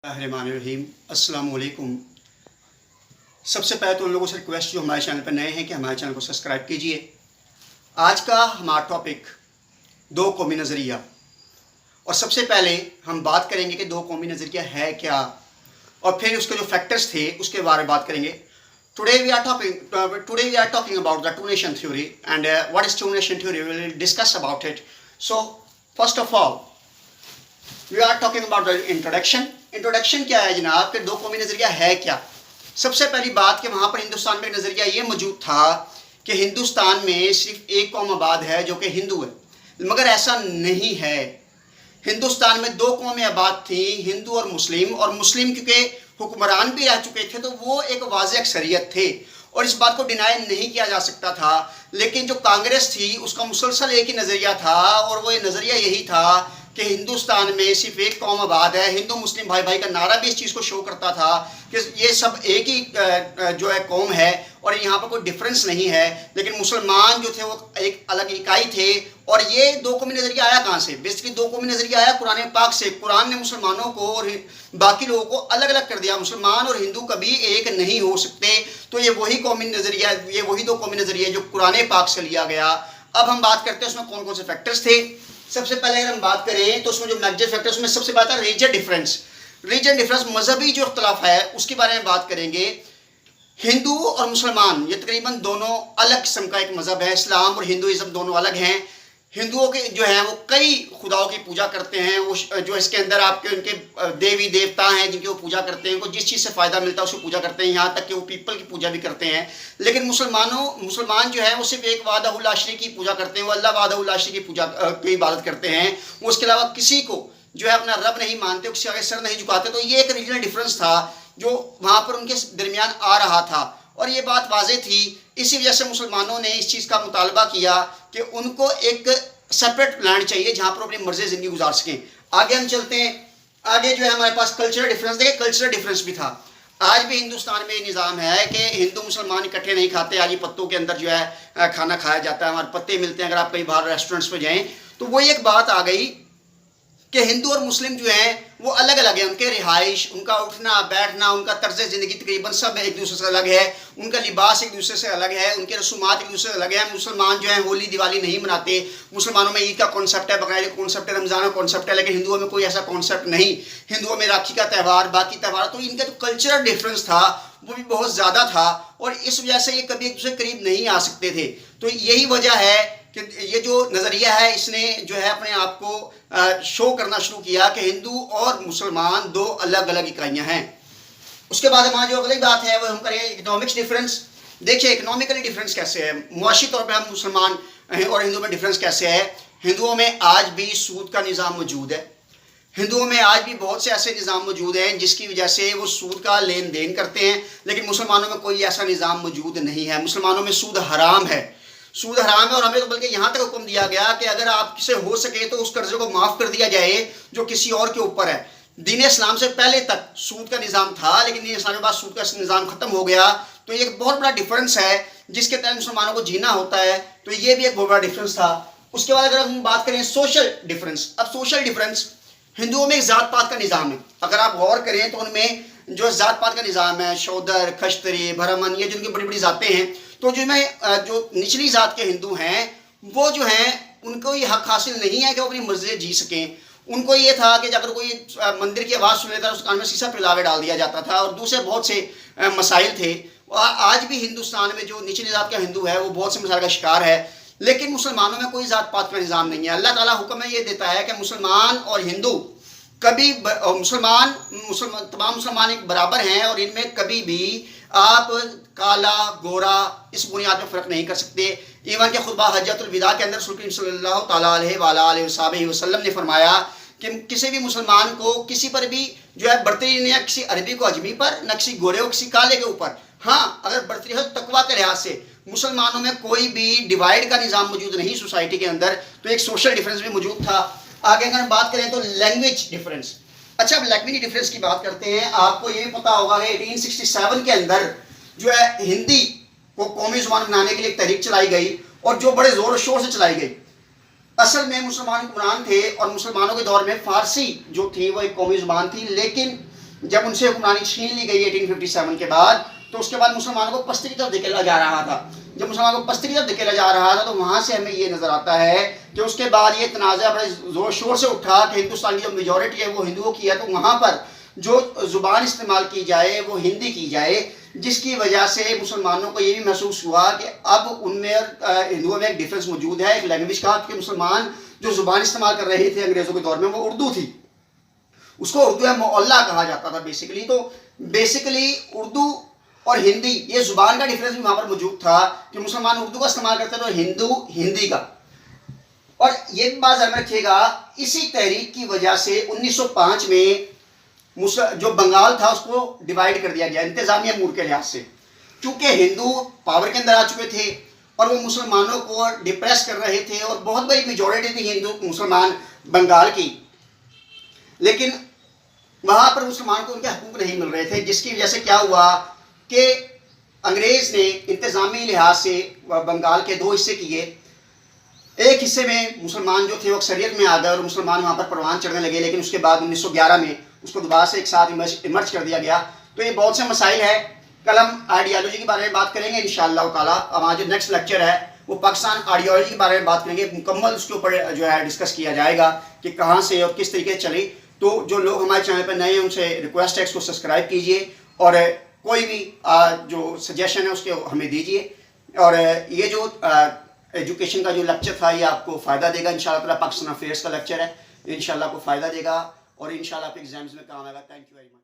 रहीम अस्सलाम वालेकुम। सबसे पहले तो उन लोगों से रिक्वेस्ट जो हमारे चैनल पर नए हैं कि हमारे चैनल को सब्सक्राइब कीजिए। आज का हमारा टॉपिक दो कौमी नज़रिया, और सबसे पहले हम बात करेंगे कि दो कौमी नज़रिया है क्या, और फिर उसके जो फैक्टर्स थे उसके बारे में बात करेंगे। Today we are talking about the two nation theory and what is two nation theory, we will discuss about it. So first of all we are talking about the introduction क्या है जनाब, कि दो कौमी नज़रिया है क्या। सबसे पहली बात कि वहाँ पर हिंदुस्तान में नज़रिया ये मौजूद था कि हिंदुस्तान में सिर्फ एक कौम आबाद है जो कि हिंदू है, मगर ऐसा नहीं है। हिंदुस्तान में दो कौमें आबाद थी, हिंदू और मुस्लिम क्योंकि हुक्मरान भी रह चुके थे तो वो एक वाज़ेह अक्सरियत थे और इस बात को डिनाई नहीं किया जा सकता था। लेकिन जो कांग्रेस थी उसका मुसलसल एक ही नज़रिया था, और वो ये नज़रिया यही था कि हिंदुस्तान में सिर्फ एक कौम आबाद है। हिंदू मुस्लिम भाई भाई का नारा भी इस चीज़ को शो करता था कि ये सब एक ही जो है कौम है और यहाँ पर कोई डिफरेंस नहीं है। लेकिन मुसलमान जो थे वो एक अलग इकाई थे। और ये दो कौमी नज़रिया आया कहाँ से? बेसिकली दो कौमी नज़रिया आया कुरान पाक से। कुरान ने मुसलमानों को और बाकी लोगों को अलग अलग कर दिया। मुसलमान और हिंदू कभी एक नहीं हो सकते। तो ये वही कौमी नज़रिया, ये वही दो कौमी नज़रिया जो कुरान पाक से लिया गया। अब हम बात करते हैं उसमें कौन कौन से फैक्टर्स थे। सबसे पहले अगर हम बात करें तो उसमें जो मेजर फैक्टर्स में सबसे बात है रीजन डिफरेंस, मजहबी जो इख्तलाफ है उसके बारे में बात करेंगे। हिंदू और मुसलमान ये तकरीबन दोनों अलग किस्म का एक मज़हब है। इस्लाम और हिंदुइज़्म दोनों अलग हैं। हिंदुओं के जो हैं वो कई खुदाओं की पूजा करते हैं। वो जो इसके अंदर आपके उनके देवी देवता हैं जिनकी वो पूजा करते हैं, उनको जिस चीज़ से फ़ायदा मिलता है उसको पूजा करते हैं, यहाँ तक कि वो पीपल की पूजा भी करते हैं। लेकिन मुसलमान जो है वो सिर्फ एक वाहदहुल शरीक की पूजा करते हैं। वो अल्लाह वाहदहुल शरीक की पूजा की इबादत करते हैं। वो उसके अलावा किसी को जो है अपना रब नहीं मानते, किसी आगे सर नहीं झुकाते। तो ये एक रीजनल डिफरेंस था जो वहाँ पर उनके दरमियान आ रहा था और ये बात वाज़ेह थी। इसी वजह से मुसलमानों ने इस चीज़ का मुतालबा किया कि उनको एक सेपरेट लैंड चाहिए जहाँ पर अपनी मर्जी ज़िंदगी गुजार सकें। आगे हम चलते हैं। आगे जो है हमारे पास कल्चरल डिफरेंस, देखिए कल्चरल डिफरेंस भी था। आज भी हिंदुस्तान में निज़ाम है कि हिंदू मुसलमान इकट्ठे नहीं खाते। आज ये पत्तों के अंदर जो है खाना खाया जाता है, हमारे पत्ते मिलते हैं। अगर आप कहीं बाहर रेस्टोरेंट्स पर जाएँ तो वही एक बात आ गई कि हिंदू और मुस्लिम जो हैं वो अलग अलग हैं। उनके रिहाइश, उनका उठना बैठना, उनका तर्ज ज़िंदगी तकरीबन सब एक दूसरे से अलग है। उनका लिबास एक दूसरे से अलग है, उनके रसूमात एक दूसरे से अलग है। मुसलमान जो है होली दिवाली नहीं मनाते। मुसलमानों में ईद का कॉन्सेप्ट है, बकरीद का कॉन्सेप्ट है, रमज़ान का कॉन्सेप्ट है, लेकिन हिंदुओं में कोई ऐसा कॉन्सेप्ट नहीं। हिंदुओं में राखी का त्यौहार, बाकी त्यौहार। तो इनका जो कल्चरल डिफरेंस था वो भी बहुत ज़्यादा था और इस वजह से ये कभी एक दूसरे करीब नहीं आ सकते थे। तो यही वजह है कि ये जो नज़रिया है इसने जो है अपने आप को शो करना शुरू किया कि हिंदू और मुसलमान दो अलग अलग इकाइयाँ हैं। उसके बाद हमारी जो अगली बात है वो हम करेंगे इकोनॉमिक्स डिफरेंस। देखिए इकोनॉमिकली डिफरेंस कैसे है, मुआशी तौर पर हम मुसलमान और हिंदू में डिफरेंस कैसे है। हिंदुओं में आज भी सूद का निज़ाम मौजूद है। हिंदुओं में आज भी बहुत से ऐसे निज़ाम मौजूद हैं जिसकी वजह से वो सूद का लेन देन करते हैं। लेकिन मुसलमानों में कोई ऐसा निज़ाम मौजूद नहीं है। मुसलमानों में सूद हराम है, सूद हराम है। और हमें तो बल्कि यहाँ तक हुक्म दिया गया कि अगर आपसे हो सके तो उस कर्जे को माफ़ कर दिया जाए जो किसी और के ऊपर है। दीन इस्लाम से पहले तक सूद का निज़ाम था, लेकिन दीन इस्लाम के बाद सूद का निज़ाम ख़त्म हो गया। तो ये एक बहुत बड़ा डिफरेंस है जिसके तहत मुसलमानों को जीना होता है। तो ये भी एक बहुत बड़ा डिफरेंस था। उसके बाद अगर हम बात करें सोशल डिफरेंस, अब सोशल डिफरेंस हिंदुओं में ज़ात पात का निज़ाम है। अगर आप गौर करें तो उनमें जो ज़ात पात का निज़ाम है, शौदर, खश्तरी, भरमन, ये जिनकी बड़ी बड़ी ज़ातें हैं, तो जो निचली ज़ात के हिंदू हैं वो जो हैं उनको ये हक़ हासिल नहीं है कि वो अपनी मर्ज़ी जी सकें। उनको ये था कि अगर कोई मंदिर की आवाज़ सुन लेता है उस कान में शीशा पिला के डाल दिया जाता था, और दूसरे बहुत से मसाइल थे। आज भी हिंदुस्तान में जो निचली ज़ात का हिंदू है वो बहुत से मसाइल का शिकार है। लेकिन मुसलमानों में कोई ज़ात पात का निज़ाम नहीं है। अल्लाह ताला हुक्म ये देता है कि मुसलमान और हिंदू कभी तमाम मुसलमान एक बराबर हैं और इनमें कभी भी आप काला गोरा इस बुनियाद पर फ़र्क नहीं कर सकते। इवन के खुतबा हज्जतुल विदा के अंदर रसूल करीम सल्लल्लाहु तआला अलैहि वसल्लम ने फरमाया कि किसी भी मुसलमान को किसी पर भी जो है बर्तरी नहीं है, किसी अरबी को अजमी पर, न किसी गोरे को किसी काले के ऊपर। हाँ, अगर बर्तरी है तो तकवा के लिहाज से मुसलमानों में कोई भी डिवाइड का निज़ाम मौजूद नहीं सोसाइटी के अंदर। तो एक सोशल डिफरेंस भी मौजूद था। आगे अगर हम बात करें तो लैंग्वेज डिफरेंस। अच्छा, अब लैंग्वेज डिफरेंस की बात करते हैं। आपको ये भी पता होगा कि 1867 के अंदर जो है हिंदी को कौमी ज़ुबान बनाने के लिए एक तहरीक चलाई गई और जो बड़े ज़ोर शोर से चलाई गई। असल में मुसलमान हुक्मरान थे और मुसलमानों के दौर में फ़ारसी जो थी वो एक कौमी ज़ुबान थी, लेकिन जब उनसे हुक्मरानी छीन ली गई 1857 के बाद, तो उसके बाद मुसलमानों को पस्त की तरफ धकेला जा रहा था। जब मुसलमानों को पस्त की तरफ धकेला जा रहा था तो वहाँ से हमें ये नज़र आता है कि उसके बाद ये तनाज़ा बड़े ज़ोर शोर से उठा कि हिंदुस्तान की जो मेजॉरिटी है वो हिंदुओं की है, तो वहाँ पर जो ज़ुबान इस्तेमाल की जाए वो हिंदी की जाए, जिसकी वजह से मुसलमानों को ये भी महसूस हुआ कि अब उनमें हिंदुओं में एक डिफरेंस मौजूद है, एक लैंग्वेज का, कि मुसलमान जो ज़ुबान इस्तेमाल कर रहे थे अंग्रेज़ों के दौर में वो उर्दू थी, उसको उर्दू है मुअल्ला कहा जाता था बेसिकली। तो बेसिकली उर्दू और हिंदी, ये ज़ुबान का डिफरेंस भी वहाँ पर मौजूद था कि मुसलमान उर्दू का इस्तेमाल करते थे और हिंदू हिंदी का। और ये भी बात ध्यान में रखिएगा, इसी तहरीक की वजह से 1905 में जो बंगाल था उसको डिवाइड कर दिया गया इंतजामिया मूड के लिहाज से, क्योंकि हिंदू पावर के अंदर आ चुके थे और वो मुसलमानों को डिप्रेस कर रहे थे और बहुत बड़ी मेजॉरिटी थी हिंदू मुसलमान बंगाल की, लेकिन वहाँ पर मुसलमान को उनके हकूक़ नहीं मिल रहे थे, जिसकी वजह से क्या हुआ कि अंग्रेज़ ने इंतज़ामी लिहाज से बंगाल के दो हिस्से किए। एक हिस्से में मुसलमान जो थे वो अक्सरियत में आ गए और मुसलमान वहाँ पर परवान चढ़ने लगे, लेकिन उसके बाद 1911 में उसको दोबारा से एक साथ इमर्ज कर दिया गया। तो ये बहुत से मसाइल है, कल हम आइडियालॉजी के बारे में बात करेंगे इंशाअल्लाह ताला। हमारा जो नेक्स्ट लेक्चर है वो पाकिस्तान आइडियालॉजी के बारे में बात करेंगे, मुकम्मल उसके ऊपर जो है डिस्कस किया जाएगा कि कहाँ से और किस तरीके से चले। तो जो लोग हमारे चैनल पर नए हैं उनसे रिक्वेस्ट है इसको सब्सक्राइब कीजिए और कोई भी जो सजेशन है उसके हमें दीजिए। और ये जो एजुकेशन का जो लेक्चर था ये आपको फ़ायदा देगा इंशाअल्लाह ताला। पाकिस्तान अफेयर्स का लेक्चर है, इंशाअल्लाह आपको फ़ायदा देगा और इंशाअल्लाह आपके एग्जाम्स में काम आएगा। Thank you very much.